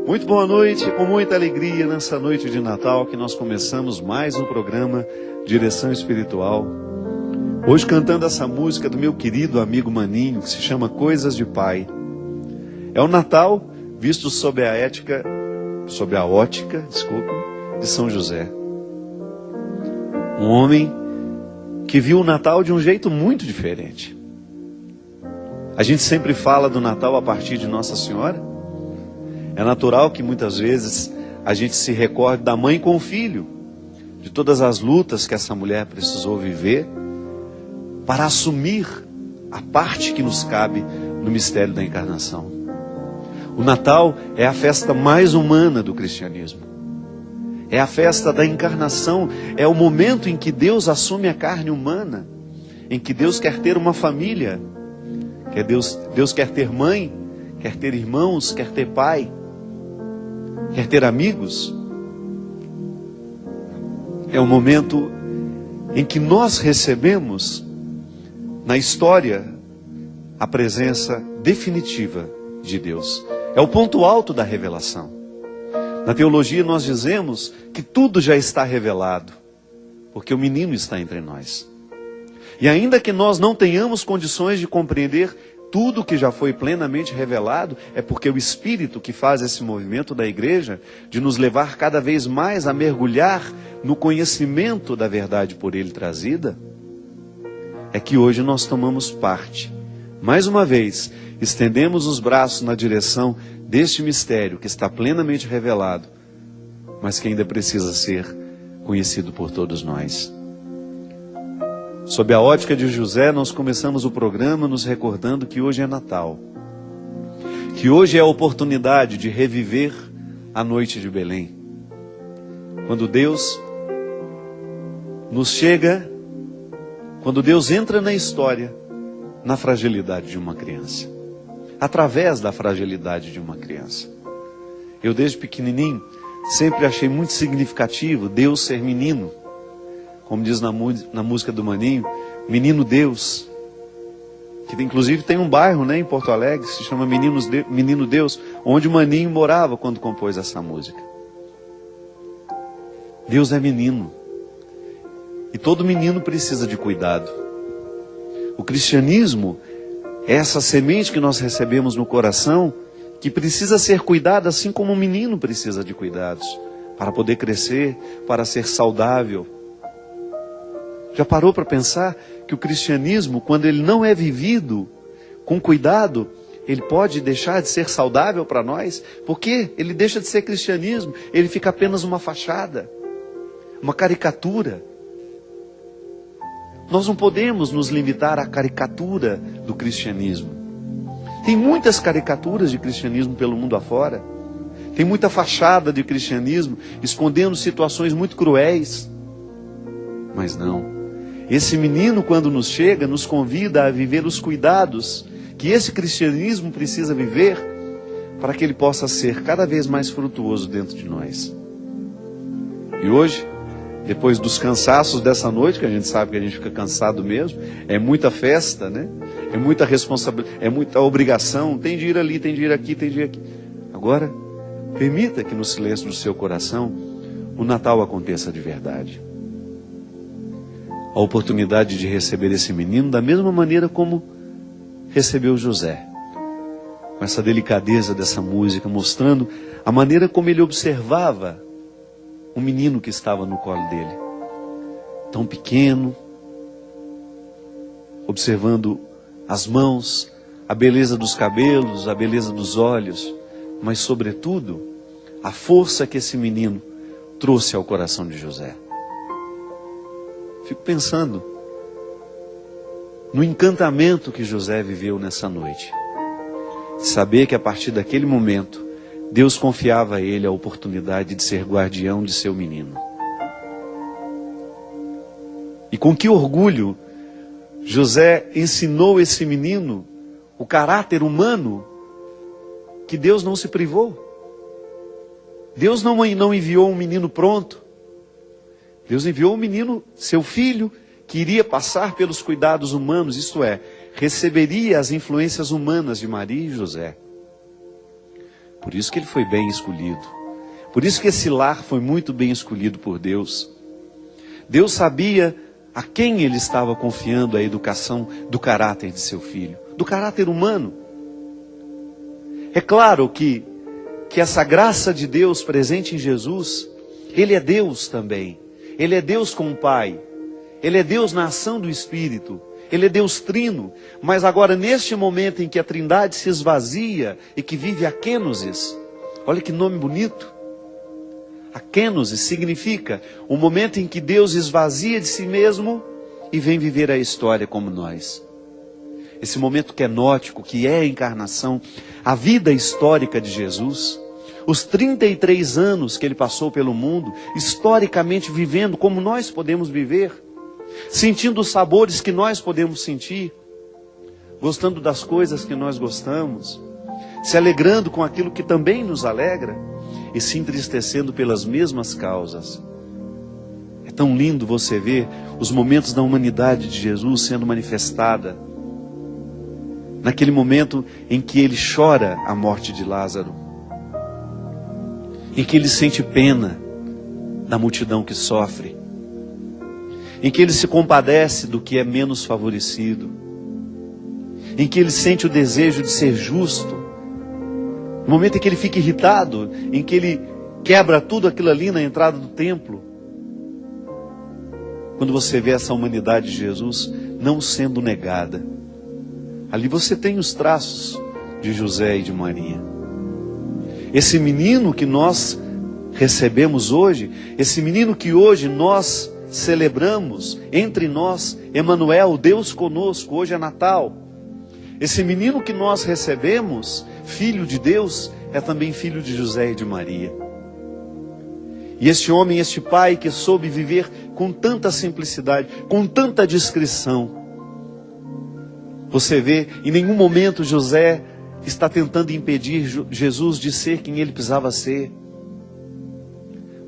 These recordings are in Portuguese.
Muito boa noite, com muita alegria nessa noite de Natal que nós começamos mais um programa Direção Espiritual. Hoje cantando essa música do meu querido amigo Maninho, que se chama Coisas de Pai. É o Natal visto sob a ótica de São José. Um homem que viu o Natal de um jeito muito diferente. A gente sempre fala do Natal a partir de Nossa Senhora. É natural que muitas vezes a gente se recorde da mãe com o filho, de todas as lutas que essa mulher precisou viver para assumir a parte que nos cabe no mistério da encarnação. O Natal é a festa mais humana do cristianismo. É a festa da encarnação, é o momento em que Deus assume a carne humana, em que Deus quer ter uma família, que Deus quer ter mãe, quer ter irmãos, quer ter pai, quer ter amigos. É o momento em que nós recebemos na história a presença definitiva de Deus. É o ponto alto da revelação. Na teologia nós dizemos que tudo já está revelado, porque o menino está entre nós. E ainda que nós não tenhamos condições de compreender tudo que já foi plenamente revelado, é porque o Espírito que faz esse movimento da igreja, de nos levar cada vez mais a mergulhar no conhecimento da verdade por Ele trazida, é que hoje nós tomamos parte. Mais uma vez, estendemos os braços na direção deste mistério que está plenamente revelado, mas que ainda precisa ser conhecido por todos nós. Sob a ótica de José, nós começamos o programa nos recordando que hoje é Natal. Que hoje é a oportunidade de reviver a noite de Belém. Quando Deus nos chega, quando Deus entra na história, na fragilidade de uma criança. Através da fragilidade de uma criança. Eu desde pequenininho sempre achei muito significativo Deus ser menino. Como diz na música do Maninho, Menino Deus, que inclusive tem um bairro, né, em Porto Alegre, que se chama Menino Deus, onde o Maninho morava quando compôs essa música. Deus é menino, e todo menino precisa de cuidado. O cristianismo é essa semente que nós recebemos no coração, que precisa ser cuidada assim como um menino precisa de cuidados, para poder crescer, para ser saudável. Já parou para pensar que o cristianismo, quando ele não é vivido com cuidado, ele pode deixar de ser saudável para nós? Porque ele deixa de ser cristianismo, ele fica apenas uma fachada, uma caricatura. Nós não podemos nos limitar à caricatura do cristianismo. Tem muitas caricaturas de cristianismo pelo mundo afora. Tem muita fachada de cristianismo escondendo situações muito cruéis. Mas não. Esse menino, quando nos chega, nos convida a viver os cuidados que esse cristianismo precisa viver para que ele possa ser cada vez mais frutuoso dentro de nós. E hoje, depois dos cansaços dessa noite, que a gente sabe que a gente fica cansado mesmo, é muita festa, né? É muita responsabilidade, é muita obrigação, tem de ir ali, tem de ir aqui, tem de ir aqui. Agora, permita que no silêncio do seu coração, o Natal aconteça de verdade. A oportunidade de receber esse menino da mesma maneira como recebeu José. Com essa delicadeza dessa música, mostrando a maneira como ele observava o menino que estava no colo dele. Tão pequeno, observando as mãos, a beleza dos cabelos, a beleza dos olhos, mas sobretudo, a força que esse menino trouxe ao coração de José. Fico pensando no encantamento que José viveu nessa noite. De saber que a partir daquele momento, Deus confiava a ele a oportunidade de ser guardião de seu menino. E com que orgulho José ensinou esse menino o caráter humano que Deus não se privou. Deus não enviou um menino pronto. Deus enviou um menino, seu filho, que iria passar pelos cuidados humanos, isto é, receberia as influências humanas de Maria e José. Por isso que ele foi bem escolhido. Por isso que esse lar foi muito bem escolhido por Deus. Deus sabia a quem ele estava confiando a educação do caráter de seu filho, do caráter humano. É claro que essa graça de Deus presente em Jesus, ele é Deus também. Ele é Deus como Pai. Ele é Deus na ação do Espírito. Ele é Deus trino. Mas agora, neste momento em que a Trindade se esvazia e que vive a kenosis, olha que nome bonito. A kenosis significa o momento em que Deus esvazia de si mesmo e vem viver a história como nós. Esse momento kenótico, que é a encarnação, a vida histórica de Jesus, os 33 anos que ele passou pelo mundo, historicamente vivendo como nós podemos viver, sentindo os sabores que nós podemos sentir, gostando das coisas que nós gostamos, se alegrando com aquilo que também nos alegra e se entristecendo pelas mesmas causas. É tão lindo você ver os momentos da humanidade de Jesus sendo manifestada. Naquele momento em que ele chora a morte de Lázaro, em que ele sente pena da multidão que sofre, em que ele se compadece do que é menos favorecido, em que ele sente o desejo de ser justo, no momento em que ele fica irritado, em que ele quebra tudo aquilo ali na entrada do templo. Quando você vê essa humanidade de Jesus não sendo negada, ali você tem os traços de José e de Maria. Esse menino que nós recebemos hoje, esse menino que hoje nós celebramos entre nós, Emanuel, Deus conosco, hoje é Natal. Esse menino que nós recebemos, filho de Deus, é também filho de José e de Maria. E este homem, este pai que soube viver com tanta simplicidade, com tanta discrição. Você vê, em nenhum momento José está tentando impedir Jesus de ser quem ele precisava ser.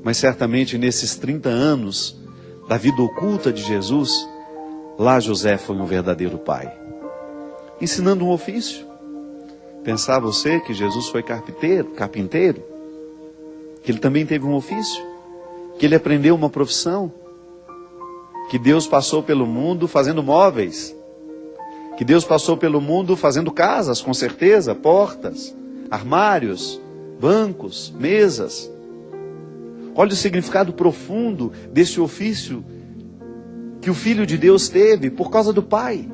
Mas certamente nesses 30 anos da vida oculta de Jesus, lá José foi um verdadeiro pai, ensinando um ofício. Pensar você que Jesus foi carpinteiro, que ele também teve um ofício, que ele aprendeu uma profissão, que Deus passou pelo mundo fazendo móveis, que Deus passou pelo mundo fazendo casas, com certeza, portas, armários, bancos, mesas. Olha o significado profundo desse ofício que o Filho de Deus teve por causa do Pai.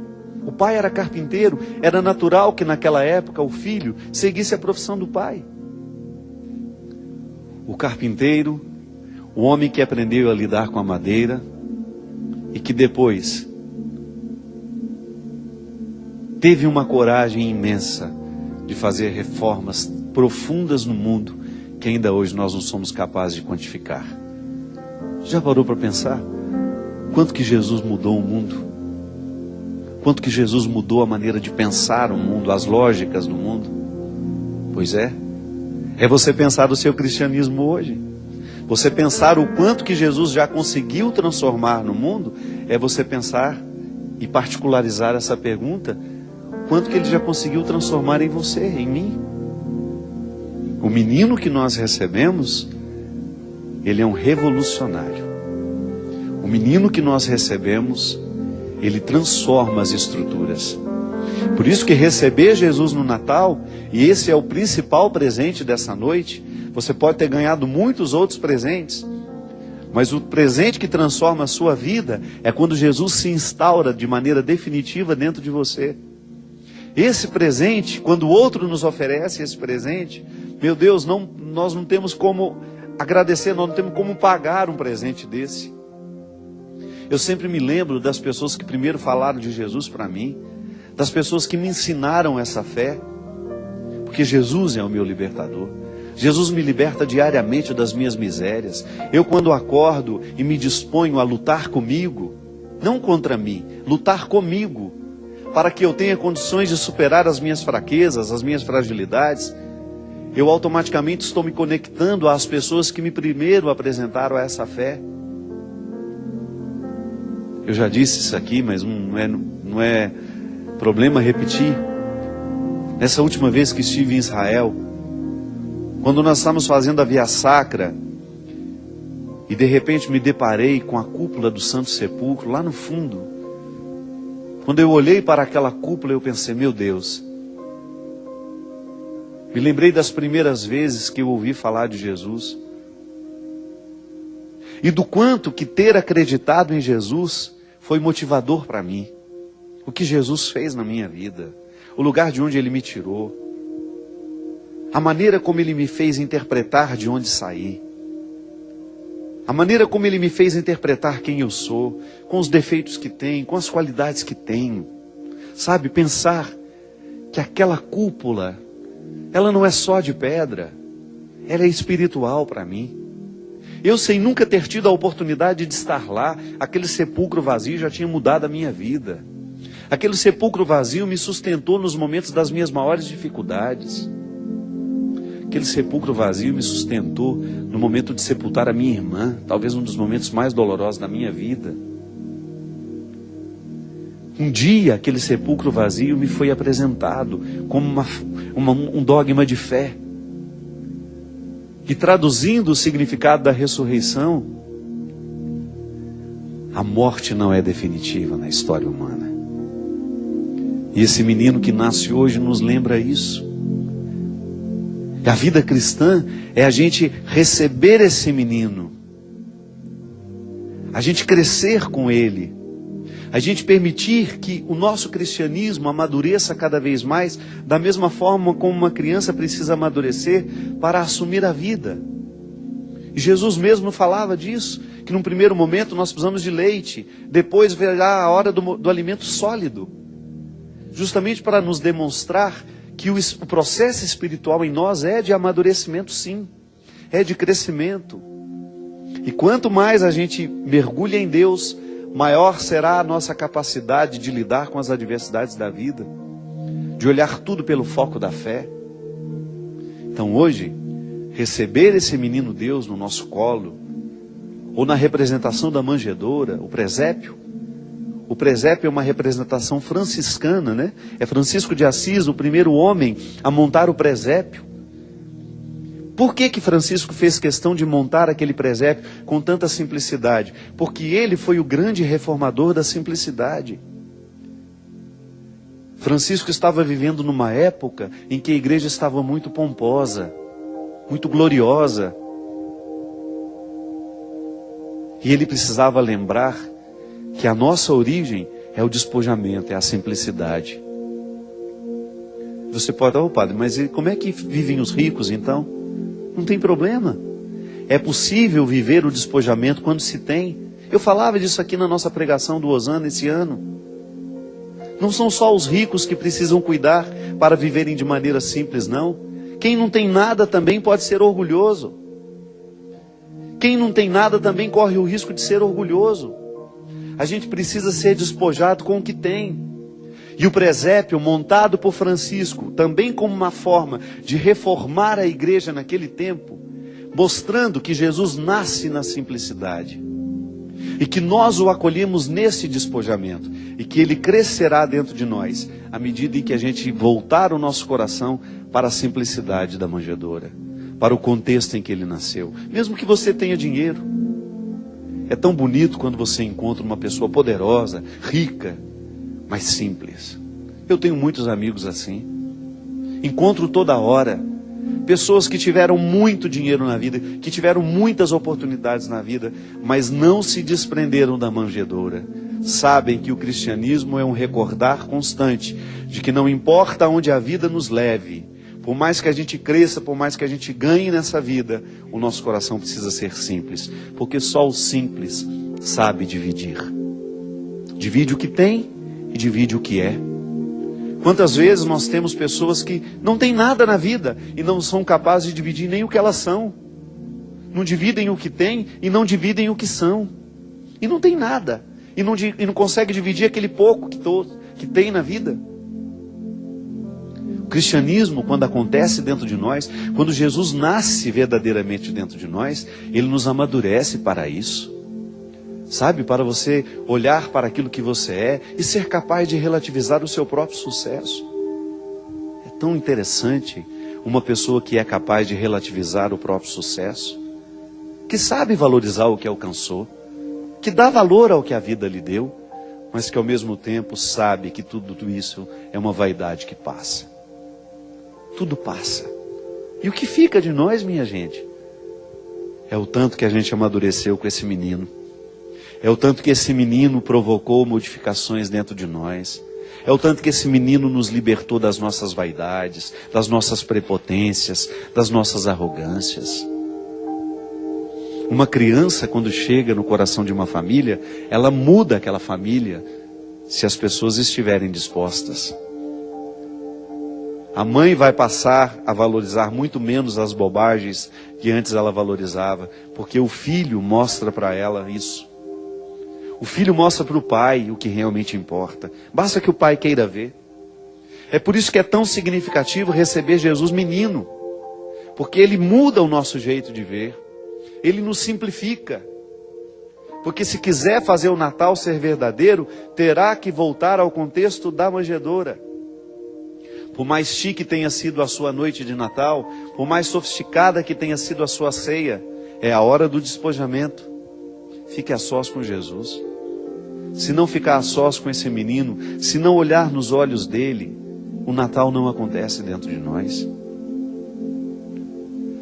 O pai era carpinteiro, era natural que naquela época o filho seguisse a profissão do pai. O carpinteiro, o homem que aprendeu a lidar com a madeira e que depois teve uma coragem imensa de fazer reformas profundas no mundo que ainda hoje nós não somos capazes de quantificar. Já parou para pensar quanto que Jesus mudou o mundo? Quanto que Jesus mudou a maneira de pensar o mundo, as lógicas do mundo? Pois é você pensar o seu cristianismo hoje. Você pensar o quanto que Jesus já conseguiu transformar no mundo, é você pensar e particularizar essa pergunta, quanto que ele já conseguiu transformar em você, em mim. O menino que nós recebemos, ele é um revolucionário. O menino que nós recebemos, ele transforma as estruturas. Por isso que receber Jesus no Natal, e esse é o principal presente dessa noite, você pode ter ganhado muitos outros presentes, mas o presente que transforma a sua vida é quando Jesus se instaura de maneira definitiva dentro de você. Esse presente, quando o outro nos oferece esse presente, meu Deus, nós não temos como agradecer, nós não temos como pagar um presente desse. Eu sempre me lembro das pessoas que primeiro falaram de Jesus para mim, das pessoas que me ensinaram essa fé, porque Jesus é o meu libertador. Jesus me liberta diariamente das minhas misérias. Eu, quando acordo e me disponho a lutar comigo, não contra mim, lutar comigo, para que eu tenha condições de superar as minhas fraquezas, as minhas fragilidades, eu automaticamente estou me conectando às pessoas que me primeiro apresentaram a essa fé. Eu já disse isso aqui, mas não é problema repetir. Nessa última vez que estive em Israel, Quando nós estávamos fazendo a Via Sacra, e de repente me deparei com a cúpula do Santo Sepulcro lá no fundo. Quando eu olhei para aquela cúpula, eu pensei, meu Deus. Me lembrei das primeiras vezes que eu ouvi falar de Jesus. E do quanto que ter acreditado em Jesus foi motivador para mim. O que Jesus fez na minha vida. O lugar de onde Ele me tirou. A maneira como Ele me fez interpretar de onde saí. A maneira como Ele me fez interpretar quem eu sou. Com os defeitos que tenho, com as qualidades que tenho. Sabe, pensar que aquela cúpula, ela não é só de pedra. Ela é espiritual para mim. Eu, sem nunca ter tido a oportunidade de estar lá, aquele sepulcro vazio já tinha mudado a minha vida. Aquele sepulcro vazio me sustentou nos momentos das minhas maiores dificuldades. Aquele sepulcro vazio me sustentou no momento de sepultar a minha irmã, talvez um dos momentos mais dolorosos da minha vida. Um dia, aquele sepulcro vazio me foi apresentado como um dogma de fé. E traduzindo o significado da ressurreição, a morte não é definitiva na história humana. E esse menino que nasce hoje nos lembra isso. A vida cristã é a gente receber esse menino, a gente crescer com ele, a gente permitir que o nosso cristianismo amadureça cada vez mais, da mesma forma como uma criança precisa amadurecer para assumir a vida. E Jesus mesmo falava disso, que num primeiro momento nós precisamos de leite, depois virá a hora do alimento sólido, justamente para nos demonstrar que o processo espiritual em nós é de amadurecimento, sim, é de crescimento. E quanto mais a gente mergulha em Deus, maior será a nossa capacidade de lidar com as adversidades da vida, de olhar tudo pelo foco da fé. Então hoje, receber esse menino Deus no nosso colo, ou na representação da manjedoura, o presépio. O presépio é uma representação franciscana, né? É Francisco de Assis, o primeiro homem a montar o presépio. Por que Francisco fez questão de montar aquele presépio com tanta simplicidade? Porque ele foi o grande reformador da simplicidade. Francisco estava vivendo numa época em que a igreja estava muito pomposa, muito gloriosa. E ele precisava lembrar que a nossa origem é o despojamento, é a simplicidade. Você pode, padre, mas como é que vivem os ricos então? Não tem problema. É possível viver o despojamento quando se tem. Eu falava disso aqui na nossa pregação do Osana esse ano. Não são só os ricos que precisam cuidar para viverem de maneira simples, não. Quem não tem nada também pode ser orgulhoso. Quem não tem nada também corre o risco de ser orgulhoso. A gente precisa ser despojado com o que tem. E o presépio montado por Francisco, também como uma forma de reformar a igreja naquele tempo, mostrando que Jesus nasce na simplicidade. E que nós o acolhemos nesse despojamento. E que ele crescerá dentro de nós, à medida em que a gente voltar o nosso coração para a simplicidade da manjedoura. Para o contexto em que ele nasceu. Mesmo que você tenha dinheiro. É tão bonito quando você encontra uma pessoa poderosa, rica, mas simples. Eu tenho muitos amigos assim. Encontro toda hora. Pessoas que tiveram muito dinheiro na vida, que tiveram muitas oportunidades na vida, mas não se desprenderam da manjedoura. Sabem que o cristianismo é um recordar constante de que não importa aonde a vida nos leve, por mais que a gente cresça, por mais que a gente ganhe nessa vida, o nosso coração precisa ser simples. Porque só o simples sabe dividir. Divide o que tem e divide o que é. Quantas vezes nós temos pessoas que não têm nada na vida e não são capazes de dividir nem o que elas são. Não dividem o que têm e não dividem o que são. E não tem nada. E não consegue dividir aquele pouco que tem na vida. O cristianismo, quando acontece dentro de nós, quando Jesus nasce verdadeiramente dentro de nós, ele nos amadurece para isso. Sabe, para você olhar para aquilo que você é e ser capaz de relativizar o seu próprio sucesso. É tão interessante uma pessoa que é capaz de relativizar o próprio sucesso, que sabe valorizar o que alcançou, que dá valor ao que a vida lhe deu, mas que ao mesmo tempo sabe que tudo isso é uma vaidade que passa. Tudo passa. E o que fica de nós, minha gente, é o tanto que a gente amadureceu com esse menino. É o tanto que esse menino provocou modificações dentro de nós. É o tanto que esse menino nos libertou das nossas vaidades, das nossas prepotências, das nossas arrogâncias. Uma criança, quando chega no coração de uma família, ela muda aquela família, se as pessoas estiverem dispostas. A mãe vai passar a valorizar muito menos as bobagens que antes ela valorizava, porque o filho mostra para ela isso. O filho mostra para o pai o que realmente importa. Basta que o pai queira ver. É por isso que é tão significativo receber Jesus menino. Porque ele muda o nosso jeito de ver. Ele nos simplifica. Porque se quiser fazer o Natal ser verdadeiro, terá que voltar ao contexto da manjedoura. Por mais chique tenha sido a sua noite de Natal, por mais sofisticada que tenha sido a sua ceia, é a hora do despojamento. Fique a sós com Jesus. Se não ficar a sós com esse menino, se não olhar nos olhos dele, o Natal não acontece dentro de nós.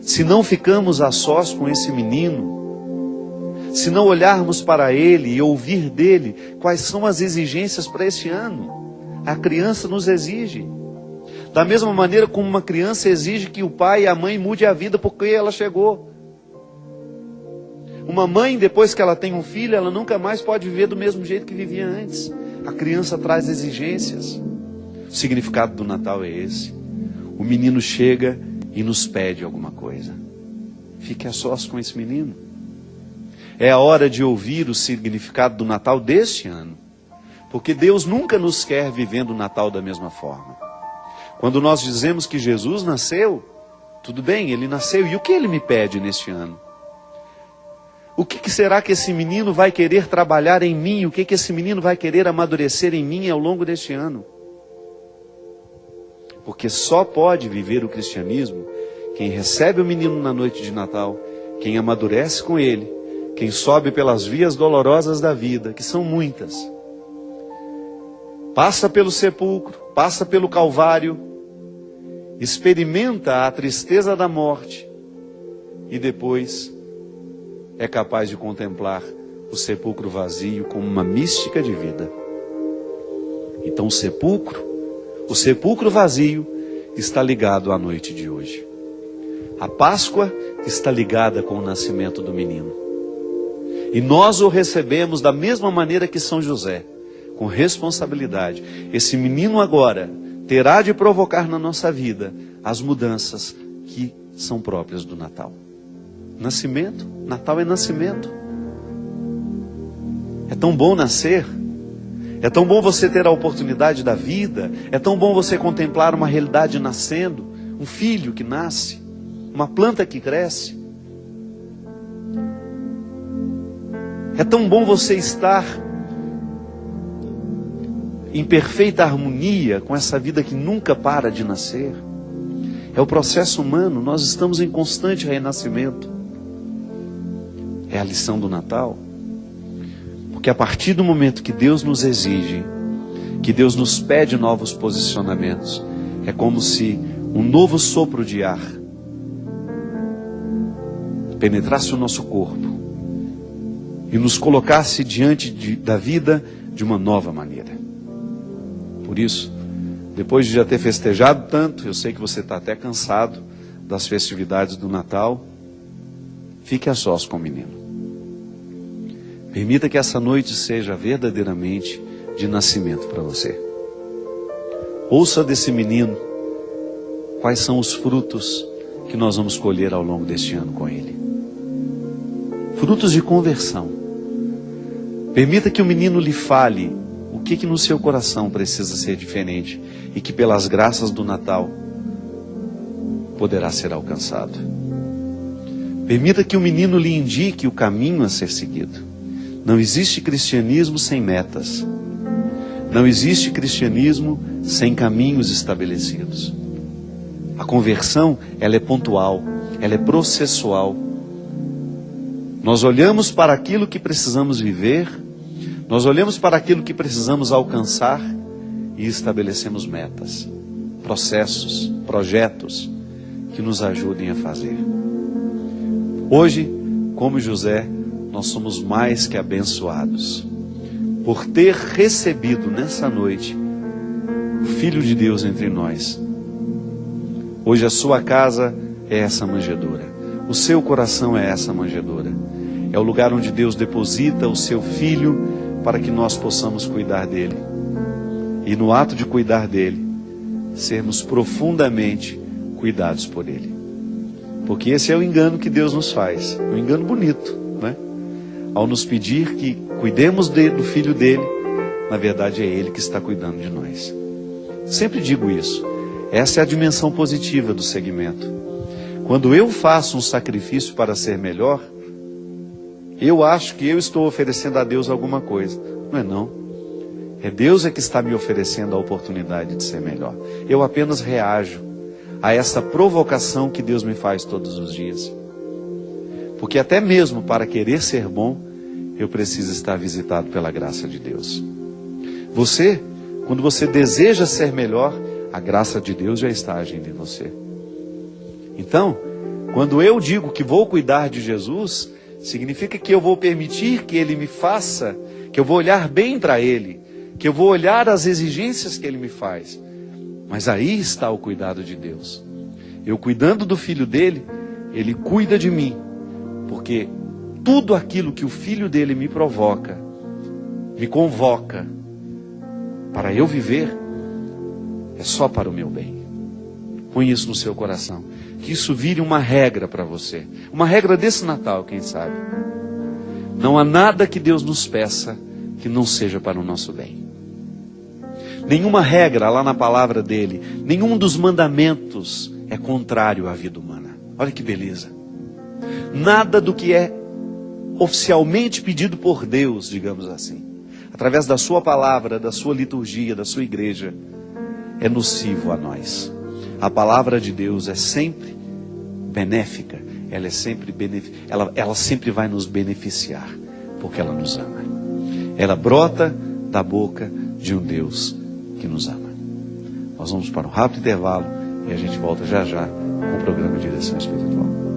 Se não ficamos a sós com esse menino, se não olharmos para ele e ouvir dele quais são as exigências para este ano, a criança nos exige. Da mesma maneira como uma criança exige que o pai e a mãe mude a vida porque ela chegou. Uma mãe, depois que ela tem um filho, ela nunca mais pode viver do mesmo jeito que vivia antes. A criança traz exigências. O significado do Natal é esse. O menino chega e nos pede alguma coisa. Fique a sós com esse menino. É a hora de ouvir o significado do Natal deste ano. Porque Deus nunca nos quer vivendo o Natal da mesma forma. Quando nós dizemos que Jesus nasceu, tudo bem, ele nasceu. E o que ele me pede neste ano? O que será que esse menino vai querer trabalhar em mim? O que esse menino vai querer amadurecer em mim ao longo deste ano? Porque só pode viver o cristianismo quem recebe o menino na noite de Natal, quem amadurece com ele, quem sobe pelas vias dolorosas da vida, que são muitas. Passa pelo sepulcro, passa pelo Calvário, experimenta a tristeza da morte e depois é capaz de contemplar o sepulcro vazio como uma mística de vida. Então o sepulcro vazio está ligado à noite de hoje. A Páscoa está ligada com o nascimento do menino. E nós o recebemos da mesma maneira que São José, com responsabilidade. Esse menino agora terá de provocar na nossa vida as mudanças que são próprias do Natal. Nascimento, Natal é nascimento. É tão bom nascer. É tão bom você ter a oportunidade da vida. É tão bom você contemplar uma realidade nascendo. Um filho que nasce. Uma planta que cresce. É tão bom você estar em perfeita harmonia com essa vida que nunca para de nascer. É o processo humano. Nós estamos em constante renascimento. É a lição do Natal. Porque a partir do momento que Deus nos exige, que Deus nos pede novos posicionamentos, é como se um novo sopro de ar penetrasse o nosso corpo e nos colocasse diante da vida de uma nova maneira. Por isso, depois de já ter festejado tanto, eu sei que você está até cansado das festividades do Natal, fique a sós com o menino. Permita que essa noite seja verdadeiramente de nascimento para você. Ouça desse menino quais são os frutos que nós vamos colher ao longo deste ano com ele. Frutos de conversão. Permita que o menino lhe fale o que no seu coração precisa ser diferente e que pelas graças do Natal poderá ser alcançado. Permita que o menino lhe indique o caminho a ser seguido. Não existe cristianismo sem metas. Não existe cristianismo sem caminhos estabelecidos. A conversão, ela é pontual, ela é processual. Nós olhamos para aquilo que precisamos viver, nós olhamos para aquilo que precisamos alcançar e estabelecemos metas, processos, projetos que nos ajudem a fazer. Hoje, como José, nós somos mais que abençoados por ter recebido nessa noite o Filho de Deus entre nós. Hoje a sua casa é essa manjedoura, o seu coração é essa manjedoura. É o lugar onde Deus deposita o seu Filho para que nós possamos cuidar dele. E no ato de cuidar dele, sermos profundamente cuidados por ele. Porque esse é o engano que Deus nos faz, um engano bonito, né? Ao nos pedir que cuidemos do Filho dele, na verdade é ele que está cuidando de nós. Sempre digo isso, essa é a dimensão positiva do segmento. Quando eu faço um sacrifício para ser melhor, eu acho que eu estou oferecendo a Deus alguma coisa. Não é não. É Deus que está me oferecendo a oportunidade de ser melhor. Eu apenas reajo a essa provocação que Deus me faz todos os dias. Porque até mesmo para querer ser bom, eu preciso estar visitado pela graça de Deus. Você, quando você deseja ser melhor, a graça de Deus já está agindo em você. Então, quando eu digo que vou cuidar de Jesus, significa que eu vou permitir que Ele me faça, que eu vou olhar bem para Ele, que eu vou olhar as exigências que Ele me faz. Mas aí está o cuidado de Deus. Eu cuidando do Filho dele, Ele cuida de mim. Porque tudo aquilo que o Filho dele me provoca, me convoca para eu viver, é só para o meu bem. Põe isso no seu coração. Que isso vire uma regra para você. Uma regra desse Natal, quem sabe. Não há nada que Deus nos peça que não seja para o nosso bem. Nenhuma regra lá na palavra dele, nenhum dos mandamentos é contrário à vida humana. Olha que beleza. Nada do que é oficialmente pedido por Deus, digamos assim, através da sua palavra, da sua liturgia, da sua igreja, é nocivo a nós. A palavra de Deus é sempre benéfica, ela é sempre ela sempre vai nos beneficiar, porque ela nos ama. Ela brota da boca de um Deus que nos ama. Nós vamos para um rápido intervalo e a gente volta já já com o programa Direção Espiritual.